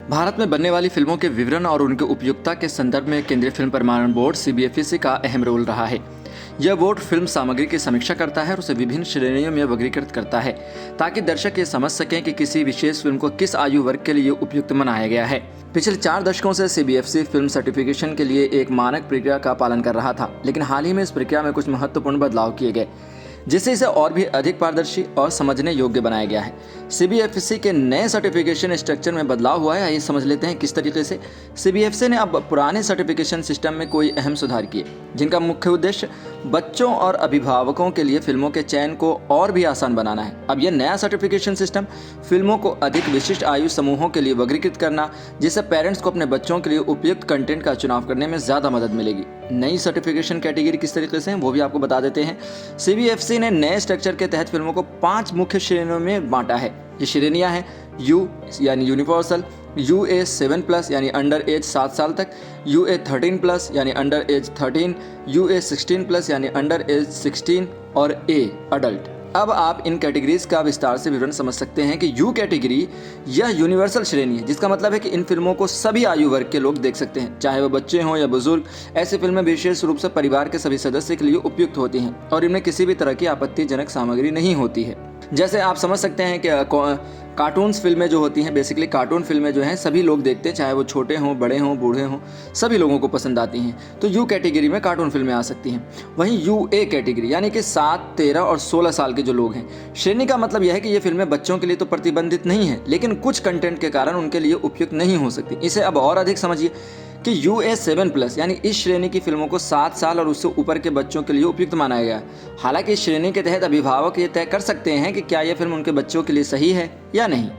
भारत में बनने वाली फिल्मों के विवरण और उनकी उपयुक्तता के संदर्भ में केंद्रीय फिल्म प्रमाणन बोर्ड सीबीएफसी का अहम रोल रहा है। यह बोर्ड फिल्म सामग्री की समीक्षा करता है और उसे विभिन्न श्रेणियों में वर्गीकृत करता है ताकि दर्शक ये समझ सकें कि किसी विशेष फिल्म को किस आयु वर्ग के लिए उपयुक्त बनाया गया है। पिछले 4 दशकों से सीबीएफसी फिल्म सर्टिफिकेशन के लिए एक मानक प्रक्रिया का पालन कर रहा था, लेकिन हाल ही में इस प्रक्रिया में कुछ महत्वपूर्ण बदलाव किए गए जिससे इसे और भी अधिक पारदर्शी और समझने योग्य बनाया गया है। सीबीएफसी के नए सर्टिफिकेशन स्ट्रक्चर में बदलाव हुआ है। आइए समझ लेते हैं किस तरीके से। सीबीएफसी ने अब पुराने सर्टिफिकेशन सिस्टम में कोई अहम सुधार किए जिनका मुख्य उद्देश्य बच्चों और अभिभावकों के लिए फिल्मों के चयन को और भी आसान बनाना है। अब यह नया सर्टिफिकेशन सिस्टम फिल्मों को अधिक विशिष्ट आयु समूहों के लिए वर्गीकृत करना, जिससे पेरेंट्स को अपने बच्चों के लिए उपयुक्त कंटेंट का चुनाव करने में ज़्यादा मदद मिलेगी। नई सर्टिफिकेशन कैटेगरी किस तरीके से है वो भी आपको बता देते हैं। सीबीएफसी ने नए स्ट्रक्चर के तहत फिल्मों को 5 मुख्य श्रेणियों में बांटा है। ये श्रेणियां हैं यू यानी यूनिवर्सल, UA 7+ यानी अंडर एज 7 साल तक, UA 13+ यानी अंडर एज 13, UA 16+ यानी अंडर एज 16 और A अडल्ट। अब आप इन कैटेगरीज का विस्तार से विवरण समझ सकते हैं कि यू कैटेगरी यह यूनिवर्सल श्रेणी है, जिसका मतलब है कि इन फिल्मों को सभी आयु वर्ग के लोग देख सकते हैं, चाहे वो बच्चे हों या बुजुर्ग। ऐसी फिल्में विशेष रूप से परिवार के सभी सदस्य के लिए उपयुक्त होती हैं और इनमें किसी भी तरह की आपत्तिजनक सामग्री नहीं होती है। जैसे आप समझ सकते हैं कि कार्टून्स फिल्में जो होती हैं, बेसिकली कार्टून फिल्में जो हैं सभी लोग देखते हैं, चाहे वो छोटे हों, बड़े हों, बूढ़े हों, सभी लोगों को पसंद आती हैं। तो यू कैटेगरी में कार्टून फिल्में आ सकती हैं। वहीं UA कैटेगरी यानी कि 7, 13 और 16 साल के जो लोग हैं, श्रेणी का मतलब यह है कि ये फिल्में बच्चों के लिए तो प्रतिबंधित नहीं है, लेकिन कुछ कंटेंट के कारण उनके लिए उपयुक्त नहीं हो सकती। इसे अब और अधिक समझिए कि UA 7+ यानी इस श्रेणी की फिल्मों को 7 साल और उससे ऊपर के बच्चों के लिए उपयुक्त माना गया है। हालांकि इस श्रेणी के तहत अभिभावक ये तय कर सकते हैं कि क्या यह फिल्म उनके बच्चों के लिए सही है या नहीं।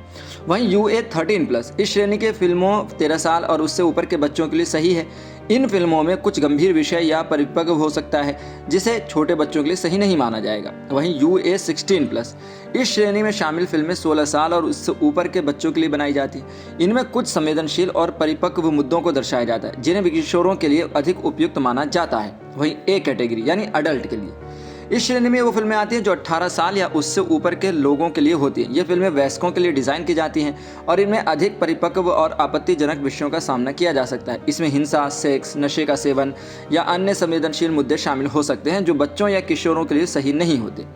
वहीं UA 13+ इस श्रेणी के फिल्मों 13 साल और उससे ऊपर के बच्चों के लिए सही है। इन फिल्मों में कुछ गंभीर विषय या परिपक्व हो सकता है जिसे छोटे बच्चों के लिए सही नहीं माना जाएगा। वहीं UA 16+ इस श्रेणी में शामिल फिल्में 16 साल और उससे ऊपर के बच्चों के लिए बनाई जाती हैं। इनमें कुछ संवेदनशील और परिपक्व मुद्दों को दर्शाया जाता है जिन्हें किशोरों के लिए अधिक उपयुक्त माना जाता है। वहीं A कैटेगरी यानी अडल्ट के लिए इस श्रेणी में वो फिल्में आती हैं जो 18 साल या उससे ऊपर के लोगों के लिए होती हैं। ये फिल्में वयस्कों के लिए डिज़ाइन की जाती हैं और इनमें अधिक परिपक्व और आपत्तिजनक विषयों का सामना किया जा सकता है। इसमें हिंसा, सेक्स, नशे का सेवन या अन्य संवेदनशील मुद्दे शामिल हो सकते हैं जो बच्चों या किशोरों के लिए सही नहीं होते।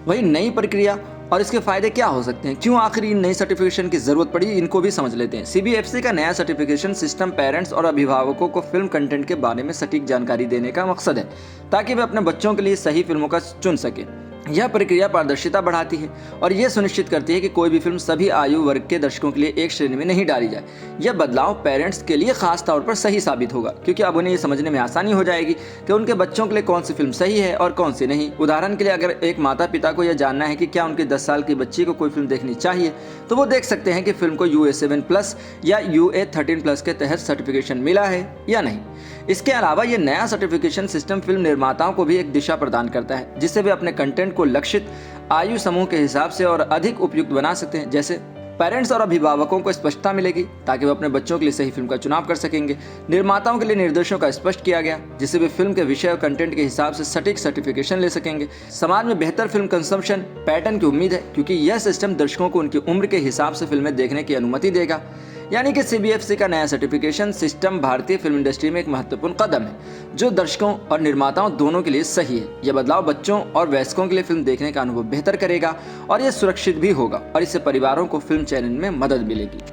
वही नई प्रक्रिया और इसके फायदे क्या हो सकते हैं, क्यों आखिर इन नई सर्टिफिकेशन की जरूरत पड़ी, इनको भी समझ लेते हैं। सीबीएफसी का नया सर्टिफिकेशन सिस्टम पेरेंट्स और अभिभावकों को फिल्म कंटेंट के बारे में सटीक जानकारी देने का मकसद है ताकि वे अपने बच्चों के लिए सही फिल्मों का चुन सकें। यह प्रक्रिया पारदर्शिता बढ़ाती है और यह सुनिश्चित करती है कि कोई भी फिल्म सभी आयु वर्ग के दर्शकों के लिए एक श्रेणी में नहीं डाली जाए। यह बदलाव पेरेंट्स के लिए खास तौर पर सही साबित होगा क्योंकि अब उन्हें यह समझने में आसानी हो जाएगी कि उनके बच्चों के लिए कौन सी फिल्म सही है और कौन सी नहीं। उदाहरण के लिए अगर एक माता पिता को यह जानना है कि क्या उनके 10 साल की बच्ची को कोई फिल्म देखनी चाहिए तो वो देख सकते हैं कि फिल्म को UA 7+ या UA 13+ के तहत सर्टिफिकेशन मिला है या नहीं। इसके अलावा यह नया सर्टिफिकेशन सिस्टम फिल्म निर्माताओं को भी एक दिशा प्रदान करता है जिससे वे अपने कंटेंट को लक्षित आयु समूह के हिसाब से और अधिक उपयुक्त बना सकते हैं। जैसे पेरेंट्स और अभिभावकों को स्पष्टता मिलेगी ताकि वे अपने बच्चों के लिए सही फिल्म का चुनाव कर सकेंगे। निर्माताओं के लिए निर्देशों का स्पष्ट किया गया जिससे वे फिल्म के विषय और कंटेंट के हिसाब से सटीक सर्टिफिकेशन ले सकेंगे। समाज में बेहतर फिल्म कंजम्पशन पैटर्न की उम्मीद है क्योंकि यह सिस्टम दर्शकों को उनकी उम्र के हिसाब से फिल्में देखने की अनुमति देगा। यानी कि सीबीएफसी का नया सर्टिफिकेशन सिस्टम भारतीय फिल्म इंडस्ट्री में एक महत्वपूर्ण कदम है जो दर्शकों और निर्माताओं दोनों के लिए सही है। यह बदलाव बच्चों और वयस्कों के लिए फिल्म देखने का अनुभव बेहतर करेगा और यह सुरक्षित भी होगा और इससे परिवारों को फिल्म चयन में मदद मिलेगी।